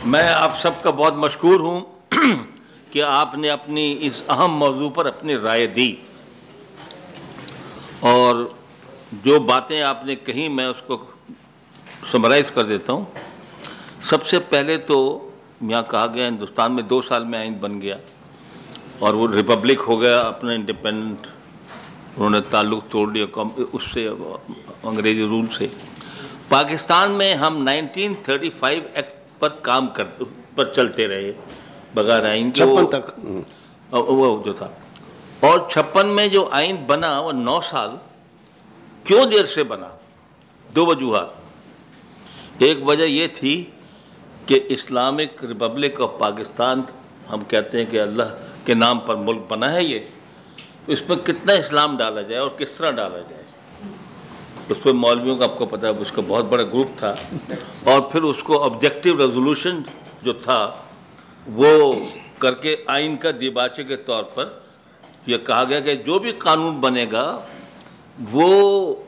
میں آپ سب کا بہت مشکور ہوں کہ آپ نے اپنی اس اہم موضوع پر اپنی رائے دی، اور جو باتیں آپ نے کہیں میں اس کو سمرائز کر دیتا ہوں۔ سب سے پہلے تو یہاں کہا گیا ہندوستان میں 2 سال میں آئین بن گیا اور وہ ریپبلک ہو گیا، اپنا انڈیپینڈنٹ، انہوں نے تعلق توڑ لیا اس سے، انگریزی رول سے۔ پاکستان میں ہم 1935 ایکٹ پر کام پر چلتے رہے بغیر آئین کے، 56 تک وہ جو تھا، اور 56 میں جو آئین بنا وہ 9 سال کیوں دیر سے بنا؟ 2 وجوہات۔ ایک وجہ یہ تھی کہ اسلامک ریپبلک آف پاکستان، ہم کہتے ہیں کہ اللہ کے نام پر ملک بنا ہے یہ، اس میں کتنا اسلام ڈالا جائے اور کس طرح ڈالا جائے، اس پہ مولویوں کا آپ کو پتہ ہے اس کا بہت بڑا گروپ تھا، اور پھر اس کو آبجیکٹیو ریزولوشن جو تھا وہ کر کے آئین کا دیباچے کے طور پر یہ کہا گیا کہ جو بھی قانون بنے گا وہ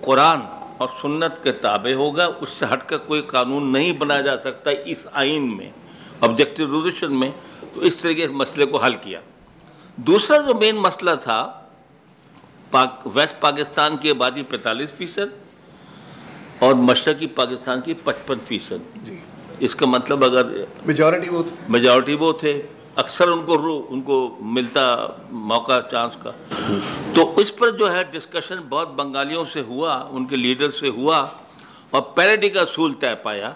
قرآن اور سنت کے تابع ہوگا، اس سے ہٹ کر کوئی قانون نہیں بنایا جا سکتا اس آئین میں، آبجیکٹیو ریزولوشن میں۔ تو اس طریقے سے مسئلے کو حل کیا۔ دوسرا جو مین مسئلہ تھا، ویسٹ پاکستان کی آبادی 45% اور مشرقی پاکستان کی 55%۔ اس کا مطلب اگر میجورٹی وہ تھے، اکثر ان کو ملتا موقع چانس کا، تو اس پر جو ہے ڈسکشن بہت بنگالیوں سے ہوا، ان کے لیڈر سے ہوا، اور پیریٹی کا اصول طے پایا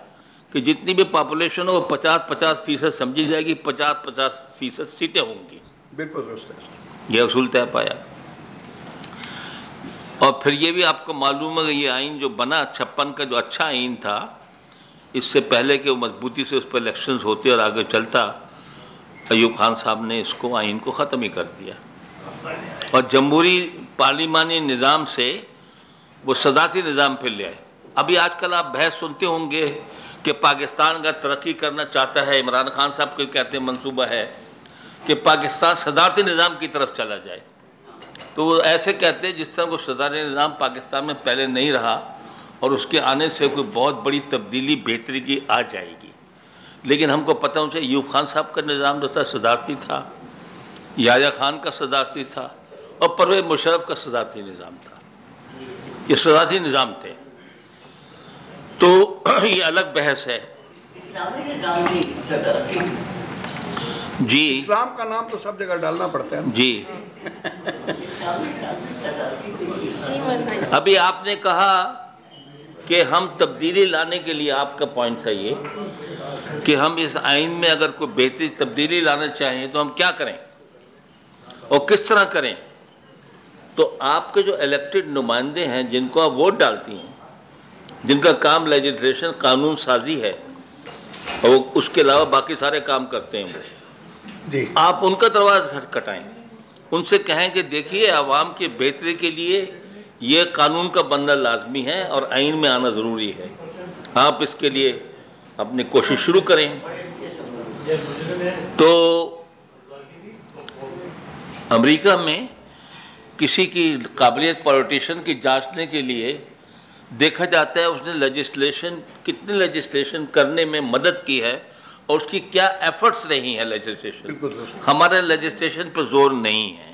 کہ جتنی بھی پاپولیشن ہو وہ 50-50% سمجھی جائے گی، 50-50% سیٹیں ہوں گی۔ بالکل درست ہے، یہ اصول طے پایا۔ اور پھر یہ بھی آپ کو معلوم ہے کہ یہ آئین جو بنا 56 کا جو اچھا آئین تھا، اس سے پہلے کہ وہ مضبوطی سے اس پر الیکشنز ہوتے اور آگے چلتا، ایوب خان صاحب نے اس کو آئین کو ختم ہی کر دیا، اور جمہوری پارلیمانی نظام سے وہ صدارتی نظام پہ لے آئے۔ ابھی آج کل آپ بحث سنتے ہوں گے کہ پاکستان اگر ترقی کرنا چاہتا ہے، عمران خان صاحب کو کہتے ہیں منصوبہ ہے کہ پاکستان صدارتی نظام کی طرف چلا جائے، تو وہ ایسے کہتے ہیں جس طرح وہ صدارتی نظام پاکستان میں پہلے نہیں رہا، اور اس کے آنے سے کوئی بہت بڑی تبدیلی بہتری کی آ جائے گی۔ لیکن ہم کو پتہ ہے ایوب خان صاحب کا نظام جو تھا صدارتی تھا، یحییٰ خان کا صدارتی تھا، اور پرویز مشرف کا صدارتی نظام تھا، یہ صدارتی نظام تھے۔ تو یہ الگ بحث ہے۔ جی، اسلام کا نام تو سب جگہ ڈالنا پڑتا ہے۔ جی، ابھی آپ نے کہا کہ ہم تبدیلی لانے کے لیے، آپ کا پوائنٹ تھا یہ کہ ہم اس آئین میں اگر کوئی بہتری تبدیلی لانا چاہیں تو ہم کیا کریں اور کس طرح کریں۔ تو آپ کے جو الیکٹڈ نمائندے ہیں، جن کو آپ ووٹ ڈالتی ہیں، جن کا کام لیجسلیشن قانون سازی ہے، اور اس کے علاوہ باقی سارے کام کرتے ہیں، وہ آپ ان کا دروازہ کھٹکھٹائیں، ان سے کہیں کہ دیکھیے عوام کی بہتری کے لیے یہ قانون کا بننا لازمی ہے اور آئین میں آنا ضروری ہے، آپ اس کے لیے اپنی کوشش شروع کریں۔ تو امریکہ میں کسی کی قابلیت پولیٹیشین کی جانچنے کے لیے دیکھا جاتا ہے اس نے کتنی لیجسلیشن کرنے میں مدد کی ہے اور اس کی کیا ایفرٹس رہی ہیں لیجسلیشن۔ ہمارے لیجسلیشن پہ زور نہیں ہے۔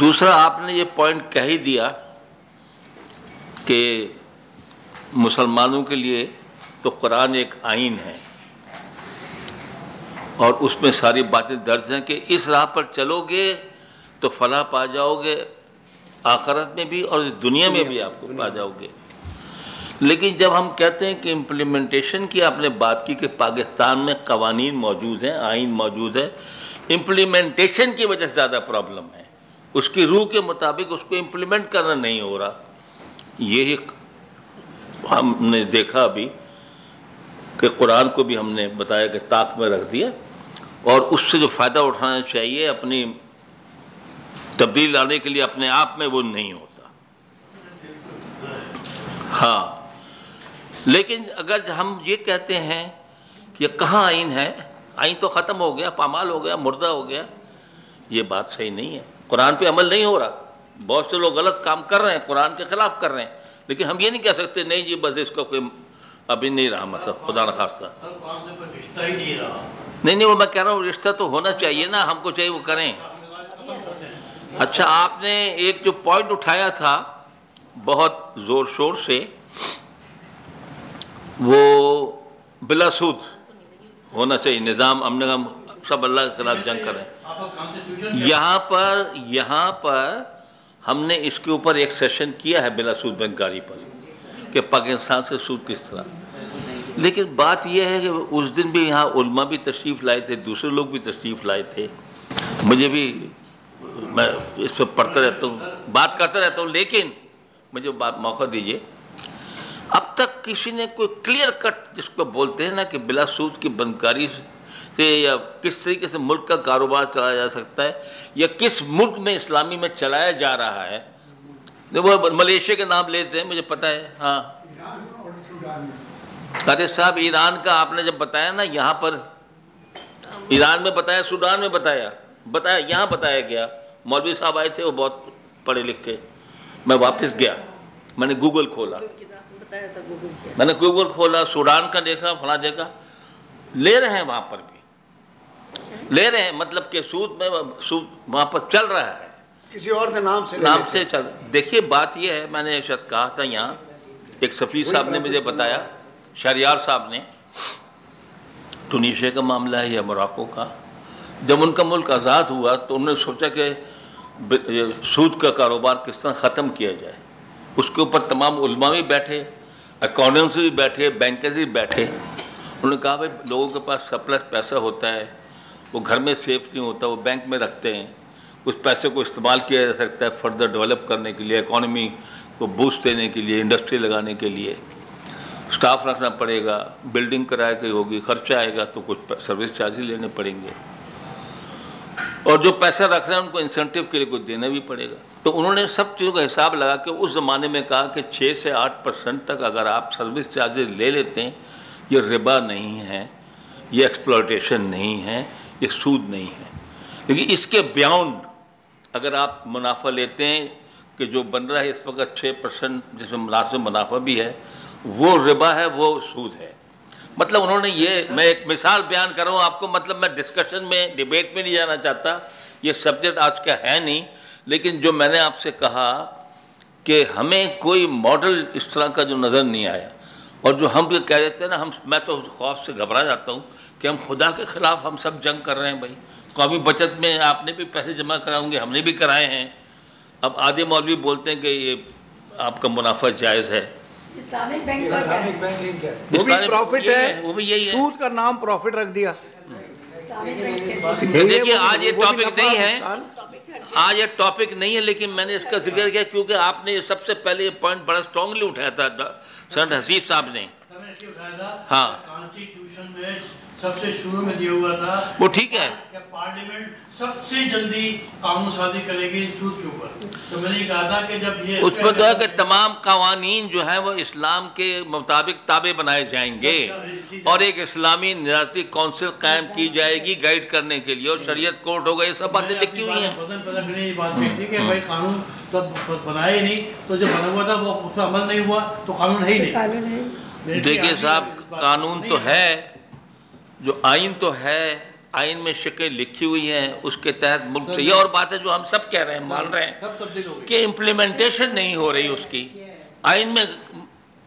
دوسرا، آپ نے یہ پوائنٹ کہہ ہی دیا کہ مسلمانوں کے لیے تو قرآن ایک آئین ہے، اور اس میں ساری باتیں درج ہیں کہ اس راہ پر چلو گے تو فلاح پا جاؤ گے، آخرت میں بھی اور دنیا میں بھی آپ کو پا جاؤ گے۔ لیکن جب ہم کہتے ہیں کہ امپلیمنٹیشن کی آپ نے بات کی کہ پاکستان میں قوانین موجود ہیں، آئین موجود ہے، امپلیمنٹیشن کی وجہ سے زیادہ پرابلم ہے، اس کی روح کے مطابق اس کو امپلیمنٹ کرنا نہیں ہو رہا۔ یہی ہم نے دیکھا ابھی کہ قرآن کو بھی ہم نے بتایا کہ طاق میں رکھ دیا، اور اس سے جو فائدہ اٹھانا چاہیے اپنی تبدیلی لانے کے لیے اپنے آپ میں وہ نہیں ہوتا۔ ہاں، لیکن اگر ہم یہ کہتے ہیں کہ کہاں آئین ہے، آئین تو ختم ہو گیا، پامال ہو گیا، مردہ ہو گیا، یہ بات صحیح نہیں ہے۔ قرآن پہ عمل نہیں ہو رہا، بہت سے لوگ غلط کام کر رہے ہیں، قرآن کے خلاف کر رہے ہیں، لیکن ہم یہ نہیں کہہ سکتے نہیں جی بس اس کا کوئی ابھی نہیں رہا، مطلب خدا نخواستہ رشتہ ہی نہیں رہا. نہیں وہ میں کہہ رہا ہوں رشتہ تو ہونا چاہیے نا، ہم کو چاہیے وہ کریں. اچھا آپ نے ایک جو پوائنٹ اٹھایا تھا بہت زور شور سے، وہ بلا سود ہونا چاہیے نظام، ہم سب اللہ کے خلاف جنگ کریں. یہاں پر ہم نے اس کے اوپر ایک سیشن کیا ہے بلا سود بینکاری پر کہ پاکستان سے سود کس طرح. لیکن بات یہ ہے کہ اس دن بھی یہاں علماء بھی تشریف لائے تھے، دوسرے لوگ بھی تشریف لائے تھے، مجھے بھی میں اس پہ پڑھتا رہتا ہوں، بات کرتا رہتا ہوں، لیکن مجھے موقع دیجیے. اب تک کسی نے کوئی کلیئر کٹ جس کو بولتے ہیں نا کہ بلا سود کی بنکاری سے یا کس طریقے سے ملک کا کاروبار چلایا جا سکتا ہے یا کس ملک میں اسلامی میں چلایا جا رہا ہے. وہ ملیشیا کے نام لیتے ہیں، مجھے پتہ ہے. ہاں ارے صاحب ایران کا آپ نے جب بتایا نا، یہاں پر ایران میں بتایا، سوڈان میں بتایا، یہاں بتایا گیا. مولوی صاحب آئے تھے، وہ بہت پڑھے لکھے. میں واپس گیا، میں نے گوگل کھولا، سوڈان کا دیکھا، فلاں دیکھا، لے رہے ہیں وہاں پر بھی لے رہے ہیں، مطلب کہ سود وہاں پر چل رہا ہے کسی اور کے نام سے چل. دیکھیے بات یہ ہے، میں نے ایک شخص کہا تھا یہاں، ایک سفیر صاحب نے مجھے بتایا، شہریار صاحب نے، ٹونیشیا کا معاملہ ہے یا موراکو کا، جب ان کا ملک آزاد ہوا تو انہوں نے سوچا کہ سود کا کاروبار کس طرح ختم کیا جائے. اس کے اوپر تمام علماء بھی بیٹھے، اکاؤنٹنٹس بھی بیٹھے، بینکرز بھی بیٹھے. انہوں نے کہا بھائی لوگوں کے پاس سرپلس پیسہ ہوتا ہے، وہ گھر میں سیف نہیں ہوتا، وہ بینک میں رکھتے ہیں. اس پیسے کو استعمال کیا جا سکتا ہے فردر ڈیولپ کرنے کے لیے، اکانومی کو بوسٹ دینے کے لیے، انڈسٹری لگانے کے لیے. سٹاف رکھنا پڑے گا، بلڈنگ کرایہ کی ہوگی، خرچہ آئے گا تو کچھ سروس چارجز لینے پڑیں گے، اور جو پیسہ رکھ رہے ہیں ان کو انسینٹیو کے لیے کچھ دینا بھی پڑے گا. تو انہوں نے سب چیزوں کا حساب لگا کے اس زمانے میں کہا کہ 6 سے 8% تک اگر آپ سروس چارجز لے لیتے ہیں، یہ ربا نہیں ہے، یہ ایکسپلائٹیشن نہیں ہے، یہ سود نہیں ہے. لیکن اس کے بیاونڈ اگر آپ منافع لیتے ہیں کہ جو بن رہا ہے اس وقت 6%، جس میں مناسب منافع بھی ہے، وہ ربا ہے، وہ سود ہے. مطلب انہوں نے یہ، میں ایک مثال بیان کر رہا ہوں آپ کو، مطلب میں ڈسکشن میں، ڈیبیٹ میں نہیں جانا چاہتا، یہ سبجیکٹ آج کا ہے نہیں. لیکن جو میں نے آپ سے کہا کہ ہمیں کوئی ماڈل اس طرح کا جو نظر نہیں آیا، اور جو ہم بھی کہہ دیتے ہیں نا، میں تو خوف سے گھبرا جاتا ہوں کہ ہم خدا کے خلاف ہم سب جنگ کر رہے ہیں. بھائی قومی بچت میں آپ نے بھی پیسے جمع کرائیں گے، ہم نے بھی کرائے ہیں. اب آدھے مولوی بولتے ہیں کہ یہ آپ کا منافع جائز ہے. اسلامک بینک وہ بھی پروفٹ ہے، وہ بھی یہی ہے. سود کا نام پروفٹ رکھ دیا. دیکھیے آج یہ ٹاپک نہیں ہے، آج یہ ٹاپک نہیں ہے، لیکن میں نے اس کا ذکر کیا کیونکہ آپ نے سب سے پہلے یہ پوائنٹ بڑا اسٹرانگلی اٹھایا تھا سر حسیب صاحب نے. ہاں کانسٹیٹیوشن میں سب سے شروع میں دیا ہوا تھا، وہ ٹھیک ہے کہ پارلیمنٹ سب سے جلدی قانون سازی کرے گی سود کے اوپر. تو میں نے کہا تھا کہ جب یہ اس میں تو ہے کہ تمام قوانین جو ہیں وہ اسلام کے مطابق تابع بنائے جائیں گے، اور ایک اسلامی نظارتی کونسل قائم کی جائے گی گائیڈ کرنے کے لیے، اور شریعت کورٹ ہوگا. یہ سب باتیں لکھی ہوئی ہیں. یہ بات تھی کہ بھائی قانون تو بنایا ہی نہیں، تو جو بنا ہوا تھا وہ اس کا عمل نہیں ہوا تو قانون ہے ہی نہیں. دیکھیے صاحب قانون تو ہے، جو آئین تو ہے، آئین میں شکیں لکھی ہوئی ہیں، اس کے تحت ملک سے. یہ اور بات ہے جو ہم سب کہہ رہے ہیں، مان رہے ہیں کہ امپلیمنٹیشن نہیں ہو رہی اس کی. آئین میں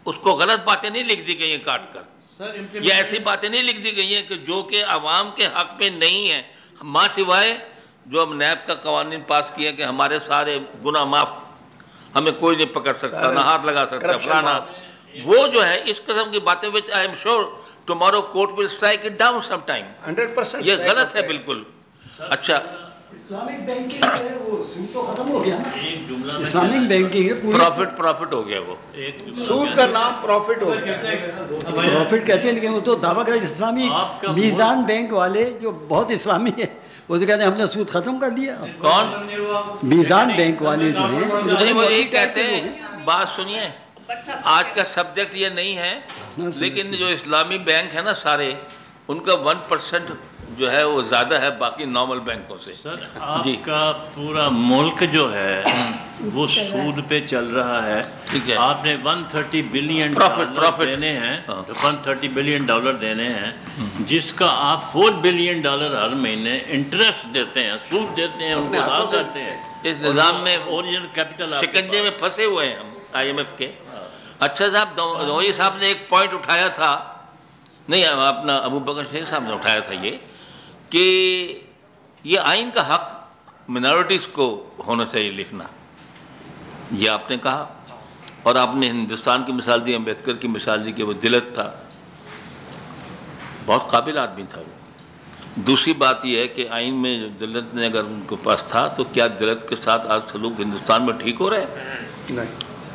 اس کو غلط باتیں نہیں لکھ دی گئی ہیں کاٹ کر، یہ ایسی باتیں نہیں لکھ دی گئی ہیں کہ جو کہ عوام کے حق میں نہیں ہیں، ماں سوائے جو ہم نیب کا قوانین پاس کیے کہ ہمارے سارے گناہ معاف، ہمیں کوئی نہیں پکڑ سکتا، نہ ہاتھ لگا سکتا فلانا. وہ جو ہے اس قسم کی باتیں which I am sure tomorrow court will strike it down sometime. 100% یہ غلط ہے بالکل. اچھا اسلامک بینکنگ ہے وہ سود تو ختم ہو گیا نا. اسلامک بینکنگ پروفٹ ہو گیا، وہ سود کا نام پروفٹ ہو گیا. پروفٹ کہتے ہیں، لیکن وہ تو دعویٰ کرے اسلامی میزان بینک والے جو بہت اسلامی ہے، وہ تو کہتے ہیں ہم نے سود ختم کر دیا. کون؟ میزان بینک والے جو ہیں وہ یہی کہتے ہیں. بات سنیے، آج کا سبجیکٹ یہ نہیں ہے، لیکن جو اسلامی بینک ہے نا سارے، ان کا 1% جو ہے وہ زیادہ ہے باقی نارمل بینکوں سے. سر آپ کا پورا ملک جو ہے وہ سود پہ چل رہا ہے. آپ نے $130 بلین دینے ہیں, $130 بلین دینے ہیں, جس کا آپ $4 بلین ہر مہینے انٹرسٹ دیتے ہیں, سود دیتے ہیں, ان کو ادا کرتے ہیں. اس نظام میں اوریجنل کیپٹل شکنجے میں پھنسے ہوئے ہیں ہم IMF کے. اچھا صاحب, دھوئی صاحب نے ایک پوائنٹ اٹھایا تھا, نہیں اپنا ابو بکر شیخ صاحب نے اٹھایا تھا یہ, کہ یہ آئین کا حق منارٹیز کو ہونا چاہیے لکھنا. یہ آپ نے کہا, اور آپ نے ہندوستان کی مثال دی, امبیڈکر کی مثال دی کہ وہ دلت تھا, بہت قابل آدمی تھا وہ. دوسری بات یہ ہے کہ آئین میں دلت نے اگر ان کے پاس تھا تو کیا دلت کے ساتھ آج سلوک ہندوستان میں ٹھیک ہو رہا ہے؟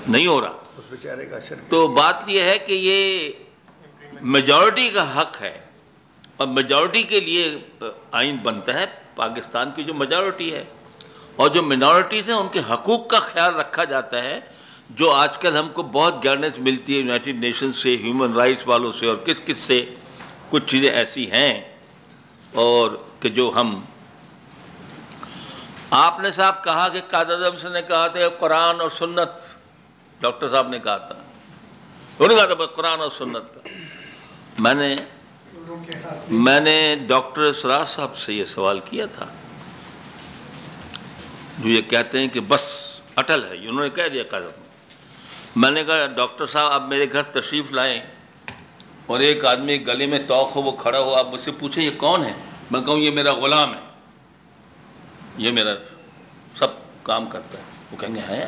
نہیں ہو رہا. اس بیچارے کا تو بات یہ ہے کہ یہ میجورٹی کا حق ہے, اور میجورٹی کے لیے آئین بنتا ہے. پاکستان کی جو میجورٹی ہے اور جو منارٹیز ہیں ان کے حقوق کا خیال رکھا جاتا ہے, جو آج کل ہم کو بہت گائیڈنس ملتی ہے یونائٹڈ نیشن سے, ہیومن رائٹس والوں سے, اور کس سے. کچھ چیزیں ایسی ہیں اور کہ جو ہم, آپ نے صاحب کہا کہ قائد اعظم سے نے کہا تھا قرآن اور سنت, ڈاکٹر صاحب نے کہا تھا, انہوں نے کہا تھا قرآن اور سنت کا. میں نے ڈاکٹر اسرار صاحب سے یہ سوال کیا تھا, جو یہ کہتے ہیں کہ بس اٹل ہے, انہوں نے کہہ دیا قائد اعظم. میں نے کہا ڈاکٹر صاحب آپ میرے گھر تشریف لائیں اور ایک آدمی گلے میں توق ہو, وہ کھڑا ہو, آپ مجھ سے پوچھیں یہ کون ہے؟ میں کہوں یہ میرا غلام ہے, یہ میرا سب کام کرتا ہے. وہ کہیں گے ہیں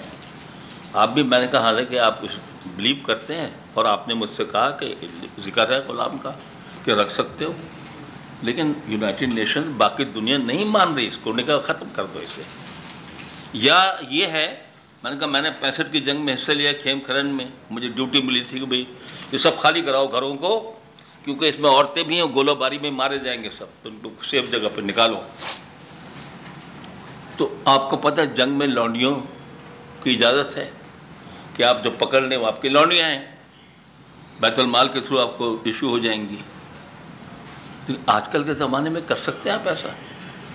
آپ بھی؟ میں نے کہا حالانکہ آپ بلیو کرتے ہیں, اور آپ نے مجھ سے کہا کہ ذکر ہے غلام کا کہ رکھ سکتے ہو, لیکن یونائٹڈ نیشن باقی دنیا نہیں مان رہی اس کو. نے کہا ختم کر دو اسے. یا یہ ہے, میں نے کہا میں نے 65 کی جنگ میں حصہ لیا کھیم کھرن میں, مجھے ڈیوٹی ملی تھی کہ بھئی یہ سب خالی کراؤ گھروں کو, کیونکہ اس میں عورتیں بھی ہیں, گولہ باری میں مارے جائیں گے سب, ان کو سیف جگہ پہ نکالو. تو آپ کو پتہ ہے جنگ میں لونڈیوں کی اجازت ہے کہ آپ جو پکڑ لیں وہ آپ کی لونڈیاں ہیں, بیت المال کے تھرو آپ کو ایشو ہو جائیں گی. آج کل کے زمانے میں کر سکتے ہیں آپ ایسا؟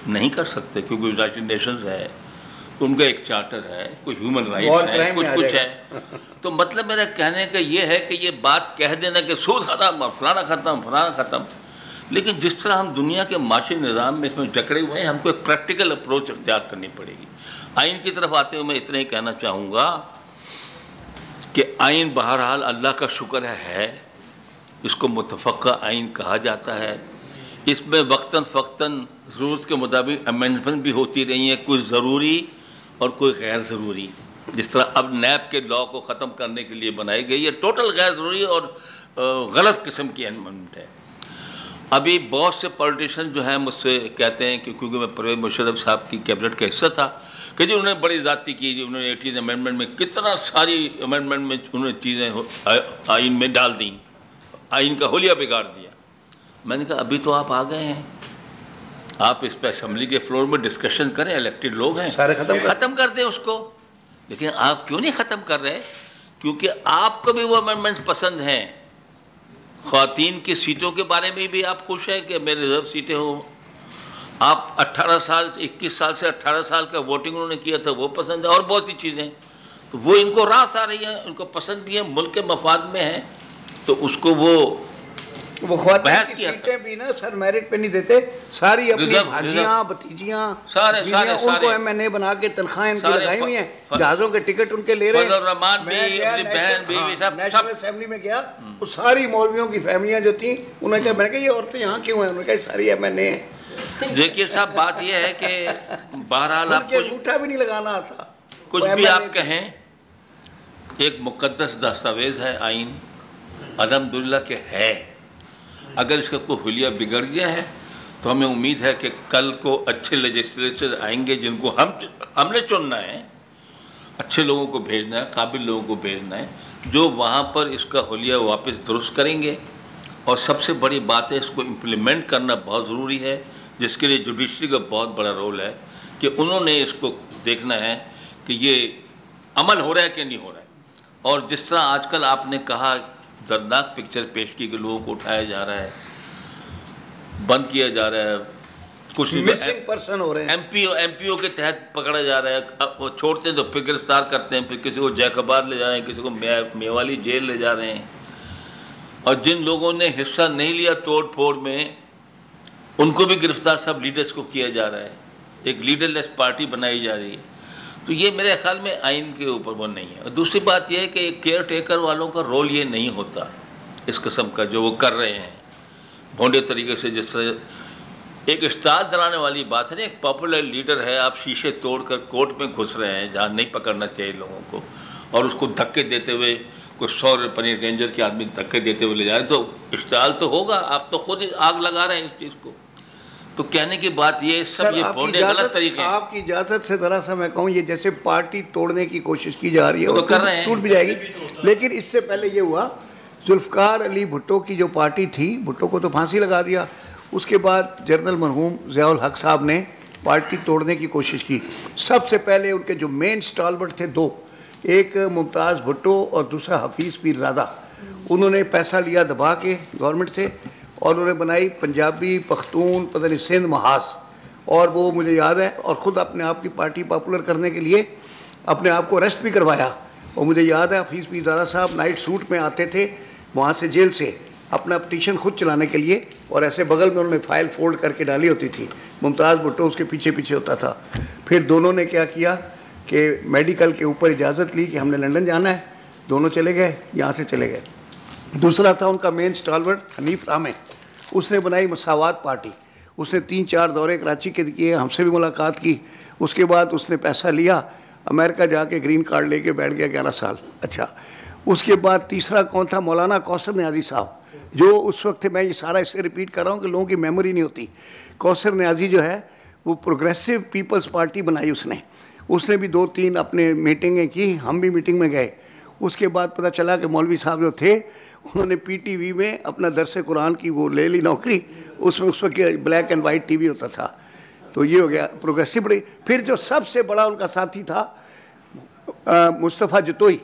نہیں کر سکتے, کیونکہ یونائٹڈ نیشنز ہے, ان کا ایک چارٹر ہے, کوئی ہیومن رائٹس ہے, کچھ ہے. تو مطلب میرا کہنے کا یہ ہے کہ یہ بات کہہ دینا کہ سود ختم, فلانا ختم, فلانا ختم, لیکن جس طرح ہم دنیا کے معاشی نظام میں اس میں جکڑے ہوئے ہیں, ہم کو ایک پریکٹیکل اپروچ اختیار کرنی پڑے گی. آئین کی طرف آتے ہوئے میں اتنا ہی کہنا چاہوں گا کہ آئین بہرحال اللہ کا شکر ہے, اس کو متفقہ آئین کہا جاتا ہے. اس میں وقتاً فوقتاً ضرورت کے مطابق امینڈمنٹ بھی ہوتی رہی ہیں, کوئی ضروری اور کوئی غیر ضروری. جس طرح اب نیب کے لاء کو ختم کرنے کے لیے بنائی گئی ہے, ٹوٹل غیر ضروری اور غلط قسم کی امینڈمنٹ ہے. ابھی بہت سے پولیٹیشین جو ہیں مجھ سے کہتے ہیں کہ کیونکہ میں پرویز مشرف صاحب کی کیبنٹ کا حصہ تھا کہ جی انہوں نے بڑی زیادتی کی, جی انہوں نے 18 امینڈمنٹ میں کتنا ساری امینڈمنٹ میں انہوں نے چیزیں آئین میں ڈال دیں, آئین کا حلیہ بگاڑ دیا. میں نے کہا ابھی تو آپ آ گئے ہیں, آپ اس پہ اسمبلی کے فلور میں ڈسکشن کریں, الیکٹڈ لوگ ہیں, سارے ختم کر دیں اس کو. لیکن آپ کیوں نہیں ختم کر رہے؟ کیونکہ آپ کو بھی وہ امینڈمنٹس پسند ہیں. خواتین کی سیٹوں کے بارے میں بھی آپ خوش ہیں کہ میرے ریزرو سیٹیں ہوں. آپ 21 سال سے 18 سال کا ووٹنگ انہوں نے کیا تھا, وہ پسند ہے, اور بہت سی چیزیں. تو وہ ان کو راس آ رہی ہیں, ان کو پسند بھی ہے, ملک کے مفاد میں ہیں, تو اس کو وہ خواتین کی سیٹیں بھی نا سر میرٹ پہ نہیں دیتے, ساری اپنی بھانجیاں بھتیجیاں ان کو ایم این اے بنا کے تنخواہیں ان کی لگائی ہوئی ہیں, جہازوں کے ٹکٹ ان کے لے رہے ہیں. نیشنل اسمبلی میں گیا, وہ ساری مولویوں کی فیملیاں جو تھیں, انہوں نے کہا, میں نے کہا یہ عورتیں یہاں کیوں ہیں؟ انہوں نے کہا ساری ایم این اے ہیں. دیکھیے صاحب بات یہ ہے کہ بہرحال آپ کو انگوٹھا بھی نہیں لگانا آتا. کچھ بھی آپ کہیں, ایک مقدس دستاویز ہے آئین, الحمدللہ کہ ہے. اگر اس کا کوئی حلیہ بگڑ گیا ہے تو ہمیں امید ہے کہ کل کو اچھے لیجسلیچر آئیں گے جن کو ہم نے چننا ہے, اچھے لوگوں کو بھیجنا ہے, قابل لوگوں کو بھیجنا ہے, جو وہاں پر اس کا حلیہ واپس درست کریں گے. اور سب سے بڑی بات ہے اس کو امپلیمنٹ کرنا بہت ضروری ہے, جس کے لیے جوڈیشری کا بہت بڑا رول ہے کہ انہوں نے اس کو دیکھنا ہے کہ یہ عمل ہو رہا ہے کہ نہیں ہو رہا ہے. اور جس طرح آج کل آپ نے کہا دردناک پکچر پیش کی کہ لوگوں کو اٹھایا جا رہا ہے, بند کیا جا رہا ہے، کچھ مسنگ پرسن ہو رہے ہیں، ایم پی او کے تحت پکڑا جا رہا ہے، وہ چھوڑتے ہیں تو پھر گرفتار کرتے ہیں، پھر کسی کو جیک آباد لے جا رہے ہیں، کسی کو میوالی جیل لے جا رہے ہیں. اور جن لوگوں نے حصہ نہیں لیا توڑ پھوڑ میں ان کو بھی گرفتار سب لیڈرز کو کیا جا رہا ہے، ایک لیڈر لیس پارٹی بنائی جا رہی ہے. تو یہ میرے خیال میں آئین کے اوپر وہ نہیں ہے. اور دوسری بات یہ ہے کہ کیئر ٹیکر والوں کا رول یہ نہیں ہوتا اس قسم کا جو وہ کر رہے ہیں بھونڈے طریقے سے. جس طرح ایک اشتعال دلانے والی بات ہے نا، ایک پاپولر لیڈر ہے، آپ شیشے توڑ کر کورٹ میں گھس رہے ہیں جہاں نہیں پکڑنا چاہیے لوگوں کو، اور اس کو دھکے دیتے ہوئے کوئی 100 پنیر رینجر کے آدمی دھکے دیتے ہوئے لے جا رہے ہیں، تو اشتعال تو ہوگا. آپ تو خود آگ لگا رہے ہیں اس چیز کو. تو کہنے کی بات یہ سب یہ بھونڈے غلط طریقے ہیں. آپ کی اجازت سے ذرا سا میں کہوں، یہ جیسے پارٹی توڑنے کی کوشش کی جا رہی ہے وہ ٹوٹ بھی جائے گی. لیکن اس سے پہلے یہ ہوا، ذوالفقار علی بھٹو کی جو پارٹی تھی، بھٹو کو تو پھانسی لگا دیا. اس کے بعد جنرل مرحوم ضیاء الحق صاحب نے پارٹی توڑنے کی کوشش کی. سب سے پہلے ان کے جو مین اسٹالورٹ تھے دو، ایک ممتاز بھٹو اور دوسرا حفیظ پیرزادہ، انہوں نے پیسہ لیا دبا کے گورنمنٹ سے اور انہوں نے بنائی پنجابی پختون پتہ نہیں سندھ محاذ، اور وہ مجھے یاد ہے، اور خود اپنے آپ کی پارٹی پاپولر کرنے کے لیے اپنے آپ کو اریسٹ بھی کروایا. اور مجھے یاد ہے حفیظ پیرزادہ صاحب نائٹ سوٹ میں آتے تھے وہاں سے جیل سے اپنا پٹیشن خود چلانے کے لیے، اور ایسے بغل میں انہوں نے فائل فولڈ کر کے ڈالی ہوتی تھی. ممتاز بھٹو اس کے پیچھے پیچھے ہوتا تھا. پھر دونوں نے کیا کیا کہ میڈیکل کے اوپر اجازت لی کہ ہم نے لنڈن جانا ہے، دونوں چلے گئے، یہاں سے چلے گئے. دوسرا تھا ان کا مین اسٹالورٹ حنیف رامے، اس نے بنائی مساوات پارٹی. اس نے 3-4 دورے کراچی کے کیے، ہم سے بھی ملاقات کی. اس کے بعد اس نے پیسہ لیا، امریکہ جا کے گرین کارڈ لے کے بیٹھ گیا 11 سال. اچھا، اس کے بعد تیسرا کون تھا؟ مولانا کوثر نیازی صاحب، جو اس وقت میں یہ سارا اس سے ریپیٹ کر رہا ہوں کہ لوگوں کی میموری نہیں ہوتی. کوثر نیازی جو ہے وہ پروگریسو پیپلز پارٹی بنائی اس نے بھی 2-3 اپنے میٹنگیں کی، ہم بھی میٹنگ میں گئے. اس کے بعد پتہ چلا کہ مولوی صاحب جو تھے انہوں نے پی ٹی وی میں اپنا درس قرآن کی وہ لے لی نوکری. اس میں اس وقت black and white T V ہوتا تھا. تو یہ ہو گیا پروگریسو بڑی. پھر جو سب سے بڑا ان کا ساتھی تھا مصطفیٰ جتوئی،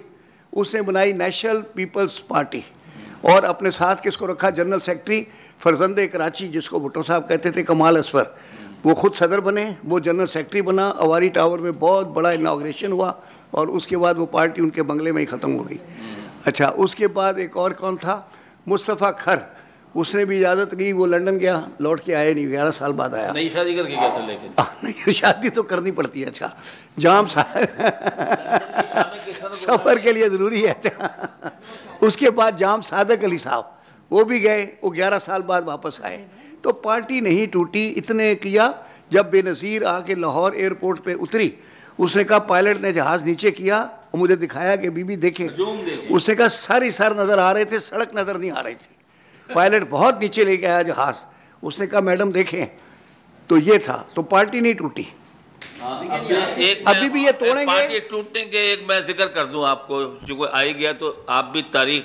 اس نے بنائی نیشنل پیپلز پارٹی، اور اپنے ساتھ کس کو رکھا؟ جنرل سیکرٹری فرزند کراچی جس کو بھٹو صاحب کہتے تھے، کمال اصفر. وہ خود صدر بنے، وہ جنرل سیکرٹری بنا. اواری ٹاور میں بہت بڑا اناگریشن ہوا، اور اس کے بعد وہ پارٹی ان کے بنگلے میں ہی ختم ہو گئی. اچھا، اس کے بعد ایک اور کون تھا؟ مصطفیٰ کھر، اس نے بھی اجازت لی، وہ لنڈن گیا، لوٹ کے آئے نہیں، 11 سال بعد آیا. نئی شادی کر کے گیا تھا، لیکن نہیں، شادی تو کرنی پڑتی ہے. اچھا، جام سفر کے لیے ضروری ہے. اس کے بعد جام صادق علی صاحب، وہ بھی گئے، وہ 11 سال بعد واپس آئے. تو پارٹی نہیں ٹوٹی. اتنے کیا، جب بے نظیر آ کے لاہور ایئرپورٹ پہ اتری، اس نے کہا پائلٹ نے جہاز نیچے کیا، اور مجھے دکھایا کہ بی بی دیکھیں. اس نے کہا سر نظر آ رہے تھے، سڑک نظر نہیں آ رہی تھی. پائلٹ بہت نیچے لے کے آیا جہاز. اس نے کہا میڈم دیکھیں. تو یہ تھا. تو پارٹی نہیں ٹوٹی. ابھی بھی یہ توڑیں گے، پارٹی ٹوٹیں گے. ایک میں ذکر کر دوں آپ کو، جو کوئی آئی گیا تو آپ بھی تاریخ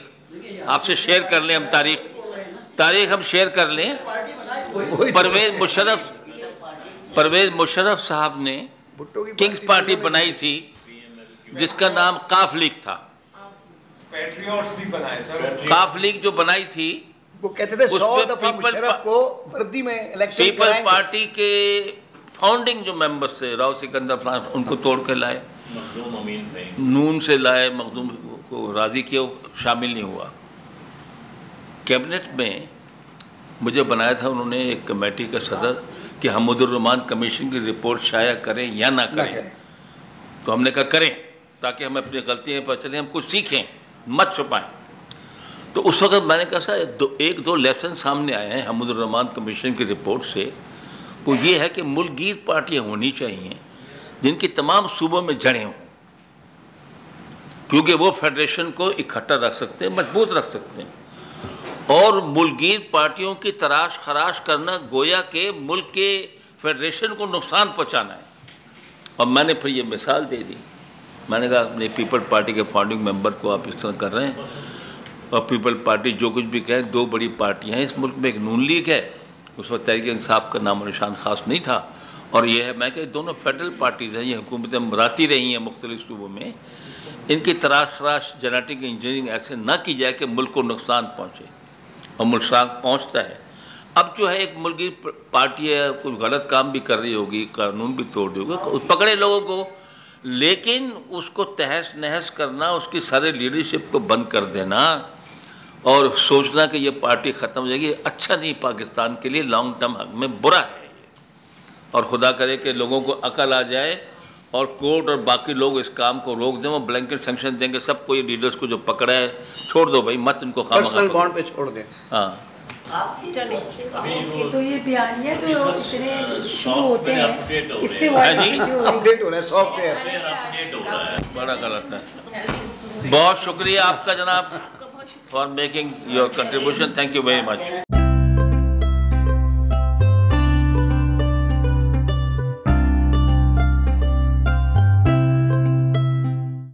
آپ سے شیئر کر لیں. ہم تاریخ ہم شیئر کر لیں. پرویز مشرف صاحب نے کنگز پارٹی بنائی تھی جس کا نام کاف لیگ تھا. کاف لیگ جو بنائی تھی وہ کہتے تھے 100 دفعہ مشرف کو وردی میں الیکشن پیپل پارٹی کے فاؤنڈنگ جو ممبرز تھے، راؤ سکندر فلان، ان کو توڑ کے لائے، نون سے لائے، مخدوم کو راضی کیا، شامل نہیں ہوا. کیبنٹ میں مجھے بنایا تھا انہوں نے ایک کمیٹی کا صدر کہ حمود الرحمان کمیشن کی رپورٹ شائع کریں یا نہ کریں. تو ہم نے کہا کریں تاکہ ہم اپنی غلطیاں پر چلیں، ہم کچھ سیکھیں، مت چھپائیں. تو اس وقت میں نے کہا سر 1-2 لیسن سامنے آئے ہیں حمود الرحمان کمیشن کی رپورٹ سے. وہ یہ ہے کہ ملک گیر پارٹیاں ہونی چاہیے جن کی تمام صوبوں میں جڑیں ہوں، کیونکہ وہ فیڈریشن کو اکٹھا رکھ سکتے ہیں، مضبوط رکھ سکتے ہیں. اور ملک گیر پارٹیوں کی تراش خراش کرنا گویا کہ ملک کے فیڈریشن کو نقصان پہنچانا ہے. اور میں نے پھر یہ مثال دے دی. میں نے کہا اپنے پیپل پارٹی کے فاؤنڈنگ ممبر کو آپ اس طرح کر رہے ہیں، اور پیپل پارٹی جو کچھ بھی کہے، 2 بڑی پارٹیاں ہیں اس ملک میں. ایک نون لیگ ہے، اس وقت تحریک انصاف کا نام و نشان خاص نہیں تھا، اور یہ ہے میں کہ دونوں فیڈرل پارٹیز ہیں، یہ حکومتیں مراتی رہی ہیں مختلف صوبوں میں. ان کی تراش خراش جینیٹک انجینئرنگ ایسے نہ کی جائے کہ ملک کو نقصان پہنچے، اور نقصان پہنچتا ہے. اب جو ہے ایک ملکی پارٹی ہے، کچھ غلط کام بھی کر رہی ہوگی، قانون بھی توڑ رہی ہوگی، پکڑے لوگوں کو، لیکن اس کو تہس نہس کرنا، اس کی سارے لیڈرشپ کو بند کر دینا اور سوچنا کہ یہ پارٹی ختم ہو جائے گی، اچھا نہیں پاکستان کے لیے، لانگ ٹرم حق میں برا ہے یہ۔ اور خدا کرے کہ لوگوں کو عقل آ جائے اور کورٹ اور باقی لوگ اس کام کو روک دیں، وہ بلینکٹ سینکشن دیں گے سب کو، یہ لیڈرز کو جو پکڑا ہے چھوڑ دو بھائی، مت ان کو خامخواہ پرسنل بانڈ پہ چھوڑ دیں۔ ہاں تو یہ بیانیہ جو اتنے شروع ہوتے ہیں اس پہ اپڈیٹ ہو رہا ہے سافٹ ویئر، بڑا غلط ہے۔ بہت شکریہ آپ کا جناب for making your contribution, thank you very much.